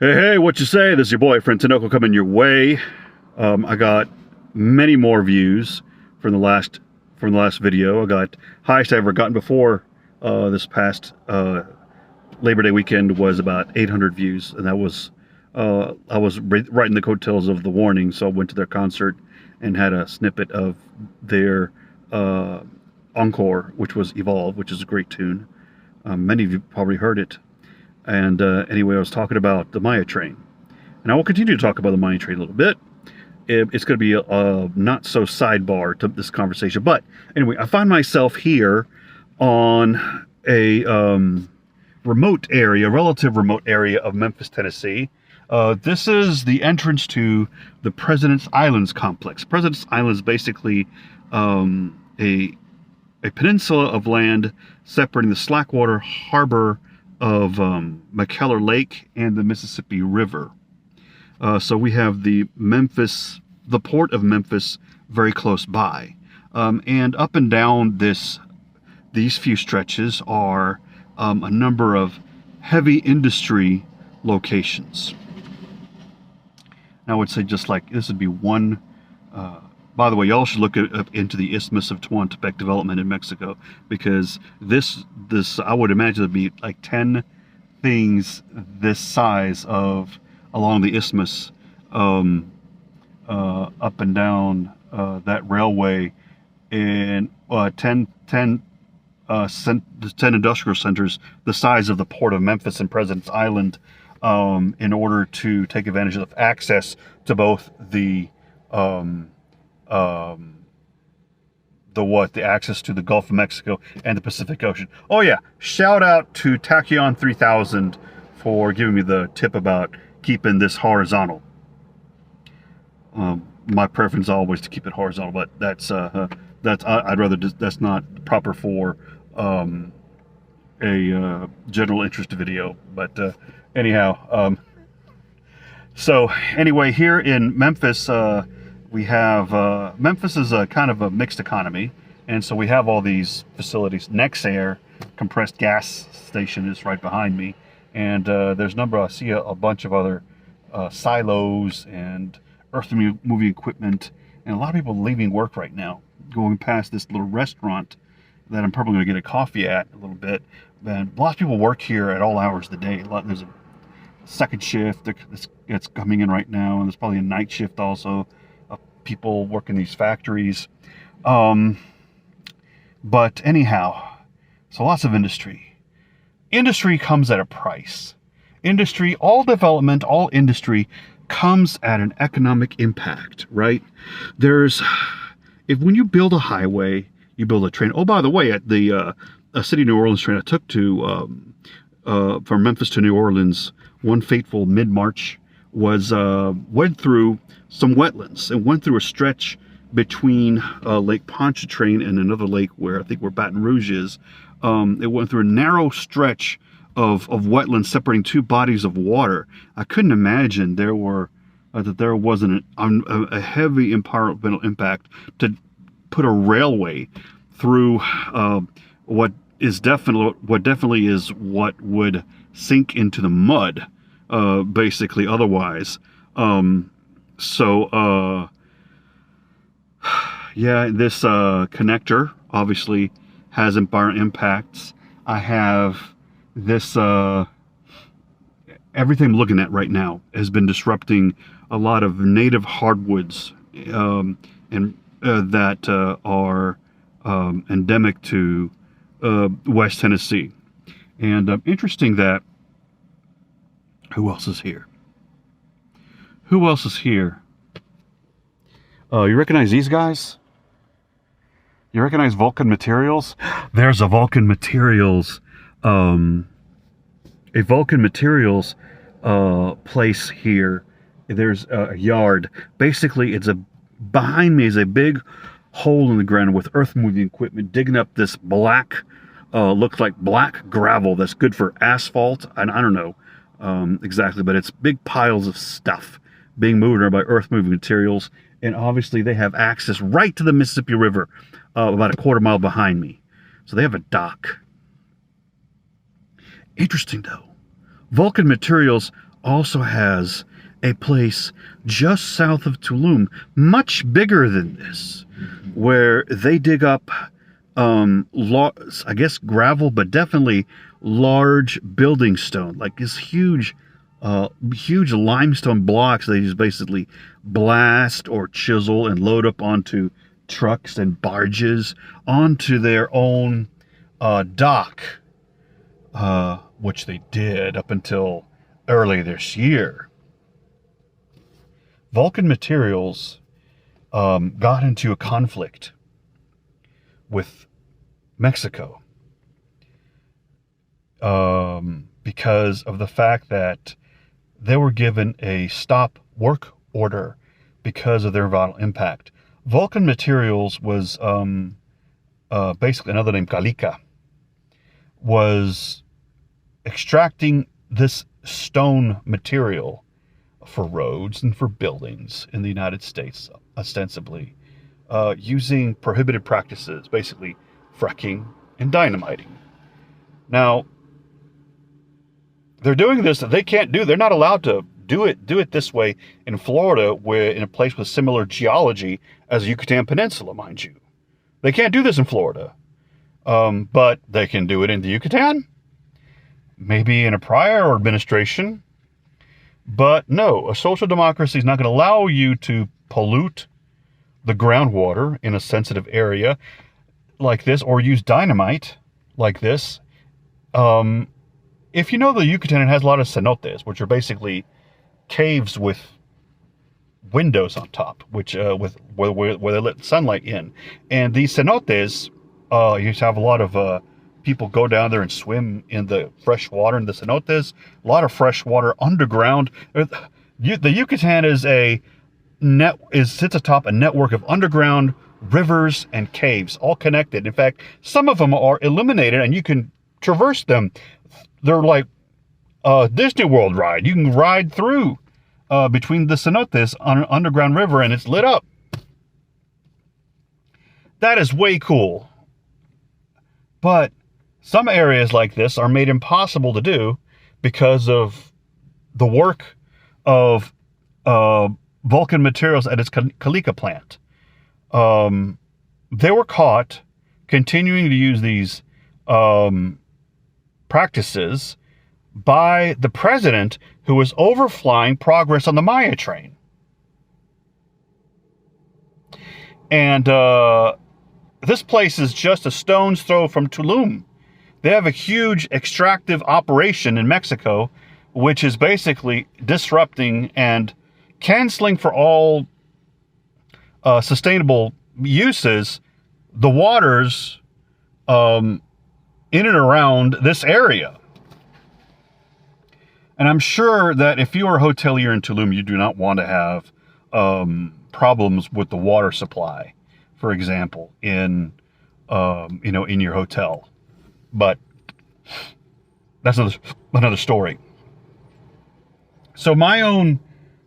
Hey, what you say? This is your boy, friend Tinoco, coming your way. I got many more views from the last video. I got highest I ever gotten before this past Labor Day weekend was about 800 views, and that was I was right in the coattails of The Warning, so I went to their concert and had a snippet of their encore, which was Evolve, which is a great tune. Many of you probably heard it. And anyway, I was talking about the Maya train. And I will continue to talk about the Maya train a little bit. It's going to be a not so sidebar to this conversation. But anyway, I find myself here on a relative remote area of Memphis, Tennessee. This is the entrance to the President's Islands complex. President's Islands is basically a peninsula of land separating the Slackwater Harbor of McKellar Lake and the Mississippi River. So we have the port of Memphis very close by. And up and down these few stretches are a number of heavy industry locations. Now I would say just like this would be one. By the way, y'all should look into the Isthmus of Tehuantepec development in Mexico, because this I would imagine would be like 10 things this size of along the isthmus, up and down that railway, and 10 industrial centers the size of the port of Memphis and President's Island, in order to take advantage of access to both the access to the Gulf of Mexico and the Pacific Ocean. Oh yeah, shout out to Tachyon 3000 for giving me the tip about keeping this horizontal. My preference is always to keep it horizontal, but I'd rather that's not proper for a general interest video. But anyhow, so anyway, here in Memphis, we have, Memphis is a kind of a mixed economy, and so we have all these facilities. Nexair compressed gas station is right behind me, and there's I see a bunch of other silos and earth-moving equipment, and a lot of people leaving work right now, going past this little restaurant that I'm probably going to get a coffee at a little bit. And lots of people work here at all hours of the day. There's a second shift that's coming in right now, and there's probably a night shift also. People work in these factories, but anyhow, so lots of industry comes at a price. All development, all industry comes at an economic impact, right? When you build a highway, you build a train. Oh, by the way, at the city of New Orleans train I took to from Memphis to New Orleans one fateful mid-March went through some wetlands and went through a stretch between Lake Pontchartrain and another lake where Baton Rouge is. It went through a narrow stretch of wetlands separating two bodies of water. I couldn't imagine there wasn't a heavy environmental impact to put a railway through what definitely is what would sink into the mud, basically otherwise. Yeah, this connector obviously has environmental impacts. I have this, everything I'm looking at right now has been disrupting a lot of native hardwoods, and that are endemic to West Tennessee. And interesting that, who else is here? You recognize these guys? You recognize Vulcan Materials? There's a Vulcan Materials, place here. There's a yard. Basically, behind me is a big hole in the ground with earth-moving equipment digging up this black, looks like black gravel that's good for asphalt. And I don't know exactly, but it's big piles of stuff being moved around by earth-moving materials. And obviously they have access right to the Mississippi River, about a quarter mile behind me. So they have a dock. Interesting though. Vulcan Materials also has a place just south of Tulum, much bigger than this, where they dig up, I guess gravel, but definitely large building stone, like this huge limestone blocks they just basically blast or chisel and load up onto trucks and barges onto their own dock, which they did up until early this year. Vulcan Materials got into a conflict with Mexico because of the fact that they were given a stop work order because of their environmental impact. Vulcan Materials was basically another name, Calica, was extracting this stone material for roads and for buildings in the United States, ostensibly, using prohibited practices, basically fracking and dynamiting. Now, they're doing this that they can't do. They're not allowed to do it this way in Florida, where in a place with similar geology as the Yucatan Peninsula, mind you. They can't do this in Florida, but they can do it in the Yucatan, maybe in a prior administration. But no, a social democracy is not going to allow you to pollute the groundwater in a sensitive area like this, or use dynamite like this. If you know the Yucatan, it has a lot of cenotes, which are basically caves with windows on top, which where they let sunlight in. And these cenotes, you have a lot of people go down there and swim in the fresh water in the cenotes. A lot of fresh water underground. The Yucatan sits atop a network of underground rivers and caves, all connected. In fact, some of them are illuminated, and you can traverse them. They're like a Disney World ride. You can ride through between the cenotes on an underground river, and it's lit up. That is way cool. But some areas like this are made impossible to do because of the work of Vulcan Materials at its Calica plant. They were caught continuing to use these practices by the president, who was overflying progress on the Maya train. And this place is just a stone's throw from Tulum. They have a huge extractive operation in Mexico, which is basically disrupting and canceling for all sustainable uses the waters in and around this area. And I'm sure that if you are a hotelier in Tulum, you do not want to have problems with the water supply, for example, in your hotel. But that's another story. So my own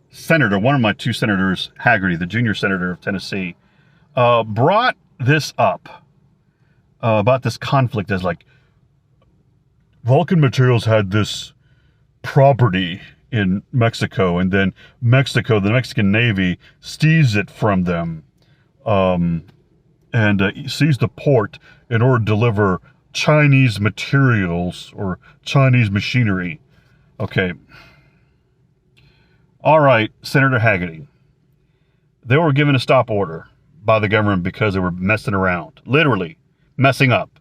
senator, one of my two senators, Haggerty, the junior senator of Tennessee, brought this up about this conflict as like, Vulcan Materials had this property in Mexico, and then the Mexican Navy seized it from them, and seized the port in order to deliver Chinese materials or Chinese machinery. Okay. All right, Senator Haggerty. They were given a stop order by the government because they were messing around, literally messing up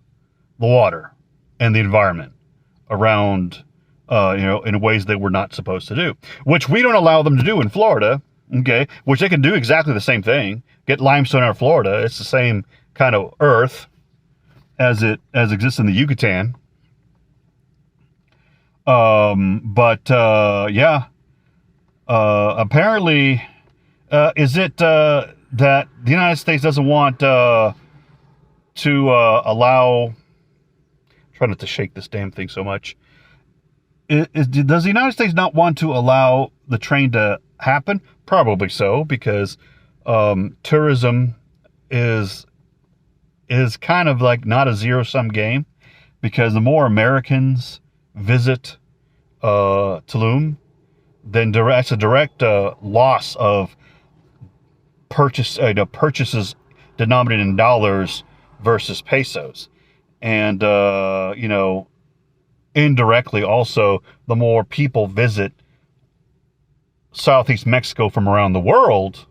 the water and the environment around, in ways they were not supposed to do, which we don't allow them to do in Florida. Okay, which they can do exactly the same thing. Get limestone out of Florida. It's the same kind of earth as exists in the Yucatan. Apparently, is it that the United States doesn't want to allow? Try not to shake this damn thing so much. Does the United States not want to allow the train to happen? Probably so, because tourism is kind of like not a zero-sum game, because the more Americans visit Tulum, then that's a direct loss of purchases denominated in dollars versus pesos. And, indirectly also, the more people visit Southeast Mexico from around the world,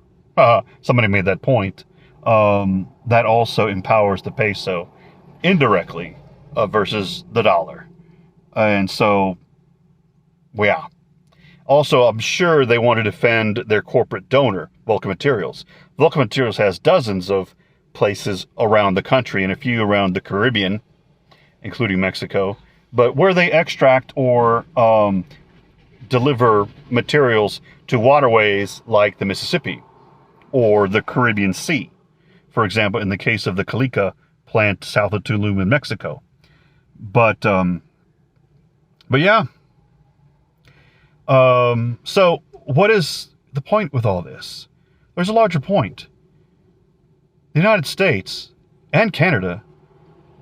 somebody made that point, that also empowers the peso indirectly versus the dollar. And so, yeah. Also, I'm sure they want to defend their corporate donor, Vulcan Materials. Vulcan Materials has dozens of places around the country and a few around the Caribbean, including Mexico, but where they extract or deliver materials to waterways like the Mississippi or the Caribbean Sea. For example, in the case of the Calica plant south of Tulum in Mexico. But yeah. So what is the point with all this? There's a larger point. The United States and Canada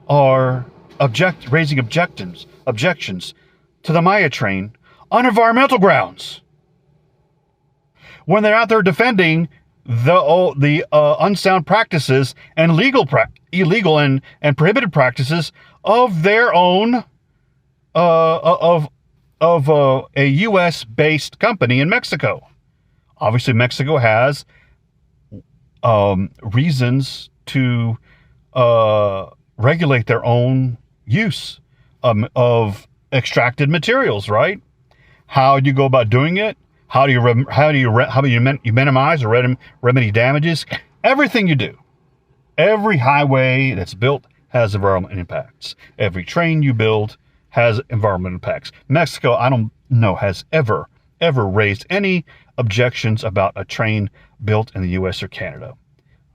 are raising objections to the Maya train on environmental grounds, when they're out there defending the unsound practices and illegal and prohibited practices of their own of a U.S. based company in Mexico. Obviously, Mexico has reasons to regulate their own use of extracted materials, right? How do you go about doing it? How do you minimize or remedy damages? Everything you do, every highway that's built has environmental impacts. Every train you build has environmental impacts. Mexico, I don't know, has ever raised any objections about a train built in the U.S. or Canada,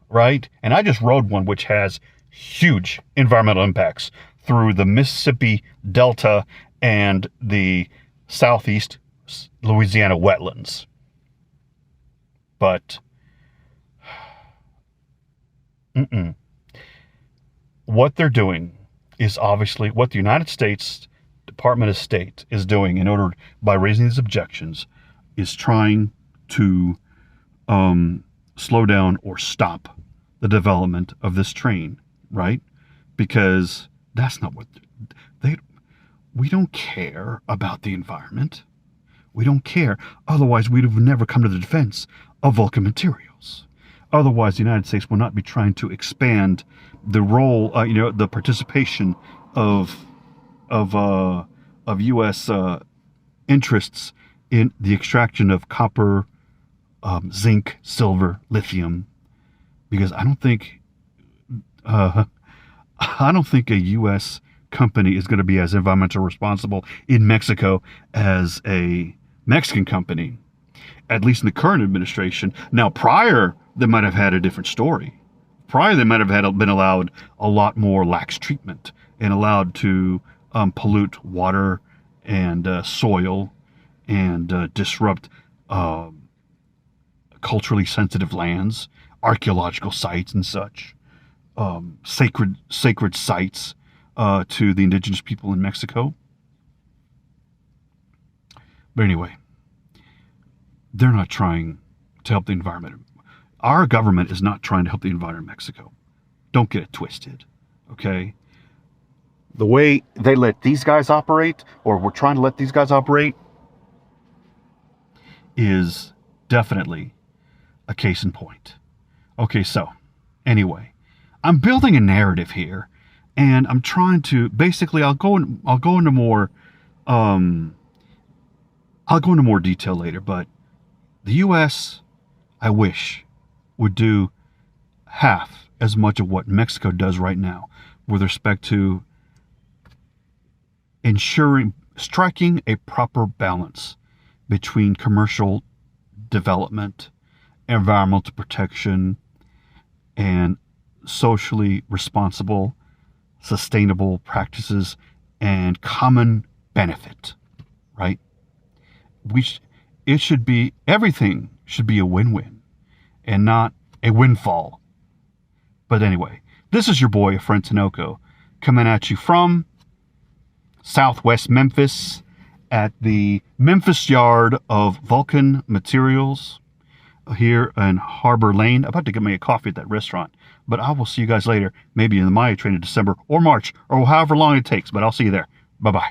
right? And I just rode one which has huge environmental impacts through the Mississippi Delta and the southeast Louisiana wetlands. But what they're doing is obviously what the United States Department of State is doing by raising these objections is trying to slow down or stop the development of this train, right? Because that's not what we don't care about the environment. We don't care. Otherwise, we'd have never come to the defense of Vulcan Materials. Otherwise, the United States will not be trying to expand the role, the participation of U.S. Interests in the extraction of copper, zinc, silver, lithium, because I don't think a U.S. company is going to be as environmentally responsible in Mexico as a Mexican company, at least in the current administration. Now, prior, they might have had a different story. Prior, they might have been allowed a lot more lax treatment and allowed to pollute water and soil and disrupt culturally sensitive lands, archaeological sites and such, sacred sites to the indigenous people in Mexico. But anyway, they're not trying to help the environment. Our government is not trying to help the environment in Mexico. Don't get it twisted, okay? The way they let these guys operate, or we're trying to let these guys operate, is definitely a case in point. Okay, so anyway, I'm building a narrative here, and I'm trying to basically I'll go into more detail later, but the US, I wish, would do half as much of what Mexico does right now with respect to striking a proper balance between commercial development, environmental protection, and socially responsible, sustainable practices and common benefit, right? Everything should be a win-win and not a windfall. But anyway, this is your boy, Efren Tinoco, coming at you from Southwest Memphis at the Memphis yard of Vulcan Materials here in Harbor Lane. I'm about to get me a coffee at that restaurant, but I will see you guys later, maybe in the Maya train in December or March or however long it takes, but I'll see you there. Bye-bye.